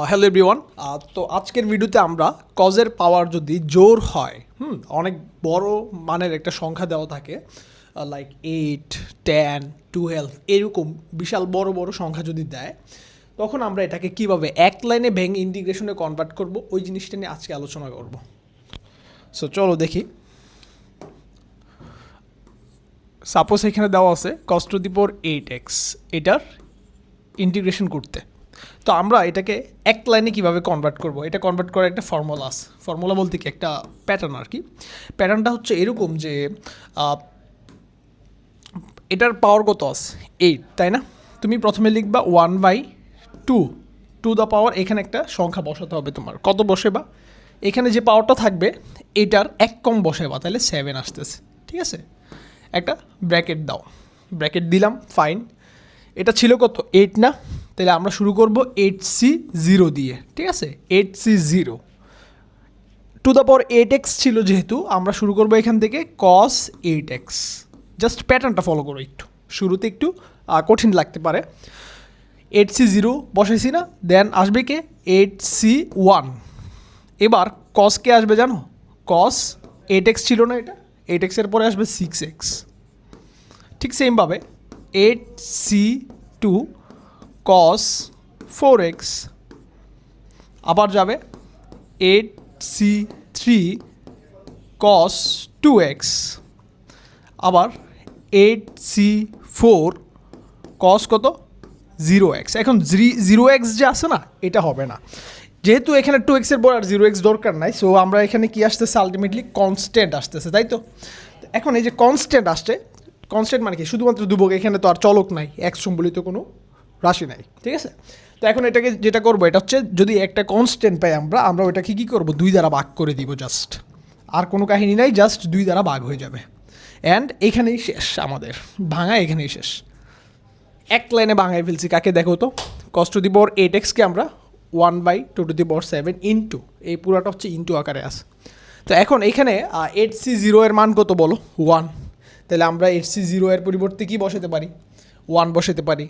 Hello everyone. তো আজকের ভিডিওতে আমরা কজের পাওয়ার যদি জোর হয়, অনেক বড় মানের একটা সংখ্যা দেওয়া থাকে, লাইক 8, 10, 12 এরকম বিশাল বড় বড় সংখ্যা যদি দেয়, তখন আমরা এটাকে কিভাবে এক লাইনে ভেঙে ইন্টিগ্রেশনে কনভার্ট করব, ওই জিনিসটা নিয়ে আজকে আলোচনা করব। সো চলো দেখি। সাপোজ এখানে দেওয়া আছে cos to the power 8x, এটার ইন্টিগ্রেশন করতে। তো আমরা এটাকে এক লাইনে কীভাবে কনভার্ট করব, এটা কনভার্ট করার একটা ফর্মুলা আছে। ফর্মুলা বলতে কি একটা প্যাটার্ন আর কি। প্যাটার্নটা হচ্ছে এরকম যে এটার পাওয়ার কত আছে 8, তাই না? তুমি প্রথমে লিখবা 1/2 টু দ্য পাওয়ার, এখানে একটা সংখ্যা বসাতে হবে তোমার। কত বসেবা? এখানে যে পাওয়ারটা থাকবে এটার এক কম বসাবা, তাহলে 7 আসতেছে। ঠিক আছে, একটা ব্র্যাকেট দাও, ব্র্যাকেট দিলাম, ফাইন। এটা ছিল কত 8 না? তাহলে আমরা শুরু করব 8C0 দিয়ে। ঠিক আছে, 8C0 to the power 8x ছিল, যেহেতু আমরা শুরু করব এখান থেকে cos 8x। জাস্ট প্যাটার্নটা ফলো করো, একটু শুরুতে একটু কঠিন লাগতে পারে। 8C0 বসাইছি না, দেন আসবে কে 8C1। এবার cos কে আসবে জানো? cos 8x ছিল না, এটা 8x এর পরে আসবে 6x। ঠিক সেমভাবে 8C2 cos 4x, আবার যাবে 8C3 cos 2x, আবার 8C4 cos কত 0x। এখন 0x যে আছে না, এটা হবে না, যেহেতু এখানে 2x এর পর আর 0x দরকার নাই। সো আমরা এখানে কি আসতেছে, আলটিমেটলি কনস্ট্যান্ট আসতেছে, তাই তো? এখন এই যে কনস্ট্যান্ট আসছে, কনস্ট্যান্ট মানে কি? শুধুমাত্র দুবক, এখানে তো আর চলক নাই, এক্স সম্বলিত কোনো রাশি নাই। ঠিক আছে, তো এখন এটাকে যেটা করবো, এটা হচ্ছে যদি একটা কনস্ট্যান্ট পাই আমরা ওইটাকে কী করবো, 2 দ্বারা ভাগ করে দিব। জাস্ট আর কোনো কাহিনী নাই, জাস্ট 2 দ্বারা ভাগ হয়ে যাবে। অ্যান্ড এখানেই শেষ, আমাদের ভাঙা এখানেই শেষ। এক লাইনে ভাঙায় ফেলছি। কাকে দেখো তো? cos টু দি পাওয়ার 8xকে আমরা 1/2 টু দি পাওয়ার 7 ইন্টু, এই পুরাটা হচ্ছে ইন্টু আকারে আছে। তো এখন এখানে 8C0 এর মান কত বলো? 1। তাহলে আমরা 8C0 এর পরিবর্তে কি বসাতে পারি? 1 বসাতে পারি।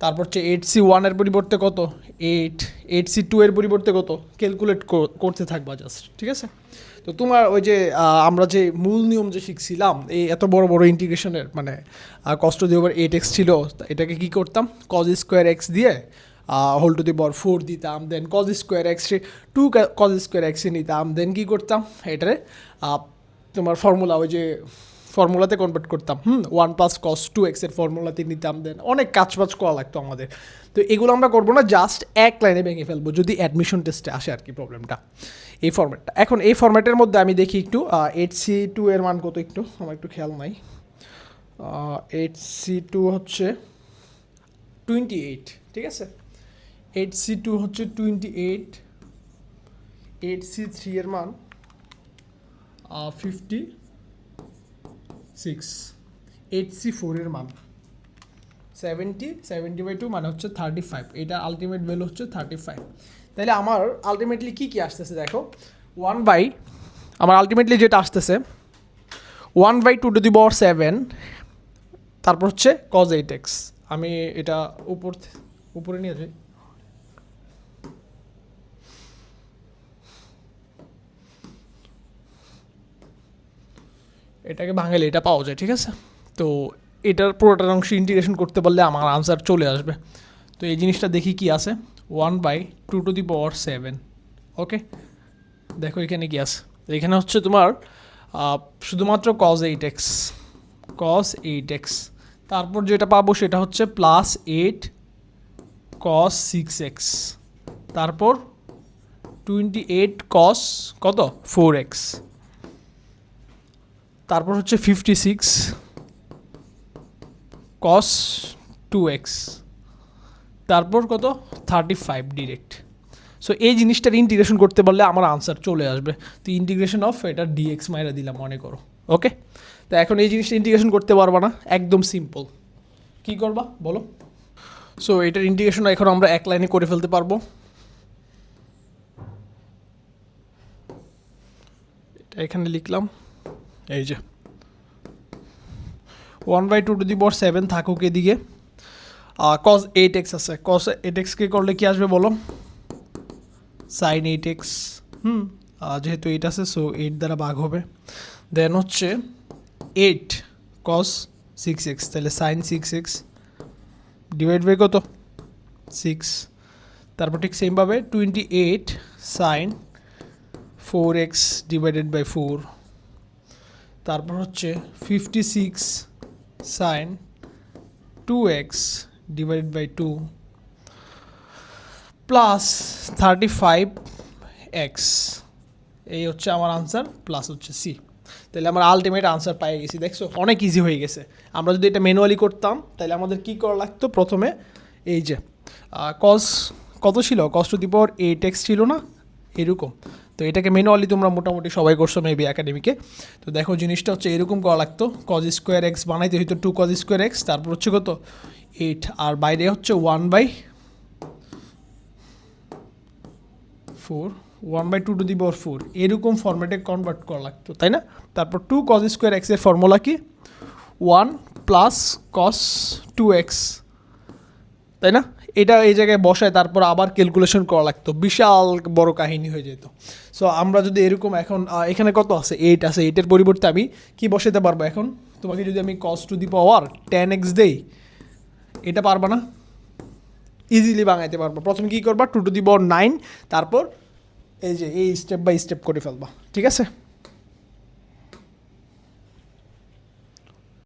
তারপর হচ্ছে 8C1 এর পরিবর্তে কত? 8। 8C2 এর পরিবর্তে কত? ক্যালকুলেট করতে থাকবা জাস্ট। ঠিক আছে, তো তোমার ওই যে আমরা যে মূল নিয়ম যে শিখছিলাম এই এত বড় বড় ইন্টিগ্রেশনের, মানে cos to the power 8x ছিল, এটাকে কি করতাম, cos স্কোয়ার x দিয়ে হোল টু দি পাওয়ার 4 দিতাম, দেন cos square x 2 cos square x নিতাম, দেন কী করতাম, এটারে তোমার ফর্মুলা, ওই যে ফর্মুলাতে কনভার্ট করতাম। 1 + cos 2x এর ফর্মুলাতে নিতাম, দেন অনেক কাজবাজ করা লাগতো আমাদের। তো এগুলো আমরা করবো না, জাস্ট এক লাইনে ভেঙে ফেলবো, যদি অ্যাডমিশন টেস্টে আসে আর কি প্রবলেমটা, এই ফর্ম্যাটটা। এখন এই ফর্ম্যাটের মধ্যে আমি দেখি একটু 8C2 এর মান কত, একটু আমার একটু খেয়াল নাই। 8C2 হচ্ছে 28। ঠিক আছে, 8C2 হচ্ছে 28, 8C3 এর মান 56, 8C4 এর মান 70/2 মানে হচ্ছে 35। এটা আলটিমেট ভ্যালু হচ্ছে 35। তাহলে আমার আলটিমেটলি কী কী আসতেছে দেখো, আমার আলটিমেটলি যেটা আসতেছে 1/2 টু দি পাওয়ার 7, তারপর হচ্ছে cos 8x। আমি এটা উপরে নিয়ে যাই। এটাকে ভাঙালে এটা পাওয়া যায়। ঠিক আছে, তো এটার পুরোটার অংশ ইন্টিগ্রেশন করতে পারলে আমার আনসার চলে আসবে। তো এই জিনিসটা দেখি কি আছে, 1/2 টু দি পাওয়ার 7। ওকে, দেখো এখানে কি আছে, এখানে হচ্ছে তোমার শুধুমাত্র cos 8x, তারপর যেটা পাবো সেটা হচ্ছে +8 cos 6x, তারপর 28 cos কত 4x, তারপর হচ্ছে 56 cos 2x, তারপর কত 35 ডিরেক্ট। সো এই জিনিসটার ইন্টিগ্রেশন করতে পারলে আমার আনসার চলে আসবে। তো ইন্টিগ্রেশন অফ এটা ডিএক্স মাইরা দিলাম মনে করো। ওকে, তো এখন এই জিনিসটা ইন্টিগ্রেশন করতে পারবা না, একদম সিম্পল। কি করবা বলো? সো এটার ইন্টিগ্রেশন এখন আমরা এক লাইনে করে ফেলতে পারবো। এটা এখানে লিখলাম, এই যে 1/2 টু দি পাওয়ার 7 থাকুক এদিকে, কজ 8x আছে, কজ 8xকে করলে কি আসবে বলো, সাইন 8x। যেহেতু 8 আছে সো 8 দ্বারা ভাগ হবে। দেন হচ্ছে 8 কজ 6x, তাহলে সাইন 6x ডিভাইড বাই কত 6। তারপর ঠিক সেমভাবে 28 সাইন 4x ডিভাইডেড বাই 4। তারপর হচ্ছে 56 sign 2x divided by 2 plus 35x। এই হচ্ছে আমার আনসার, প্লাস হচ্ছে সি। তাহলে আমার আলটিমেট আনসার পাই গেছি। দেখছো অনেক ইজি হয়ে গেছে। আমরা যদি এটা ম্যানুয়ালি করতাম তাহলে আমাদের কী করা লাগতো, প্রথমে এই যে কস কত ছিল, কস টু দি পাওয়ার 8x ছিল না এরকম। তো এটাকে ম্যানুয়ালি তোমরা মোটামুটি সবাই করছো মেবি একাডেমিকে। তো দেখো জিনিসটা হচ্ছে এরকম করা লাগতো, কজ স্কোয়ার এক্স বানাইতে হয়তো 2 কজ স্কোয়ার এক্স, তারপর হচ্ছে কত 8, আর বাইরে হচ্ছে 1/2 টু দি পাওয়ার 4 এরকম ফর্মেটে কনভার্ট করা লাগতো, তাই না? তারপর 2 কজ স্কোয়ার এক্সের ফর্মুলা কি 1 প্লাস কস 2x, তাই না? এটা এই জায়গায় বসায় তারপর আবার ক্যালকুলেশন করা লাগতো, বিশাল বড় কাহিনী হয়ে যেত। সো আমরা যদি এরকম এখন এখানে কত আছে 8 আছে, 8-এর পরিবর্তে আমি কি বসাতে পারবো, এখন তোমাকে যদি আমি কস টু দি পাওয়ার 10x দেই, এটা পারবা না? ইজিলি বাঙাইতে পারবো। প্রথমে কী করবা 2 টু দি পাওয়ার 9, তারপর এই যে এই স্টেপ বাই স্টেপ করে ফেলবা, ঠিক আছে?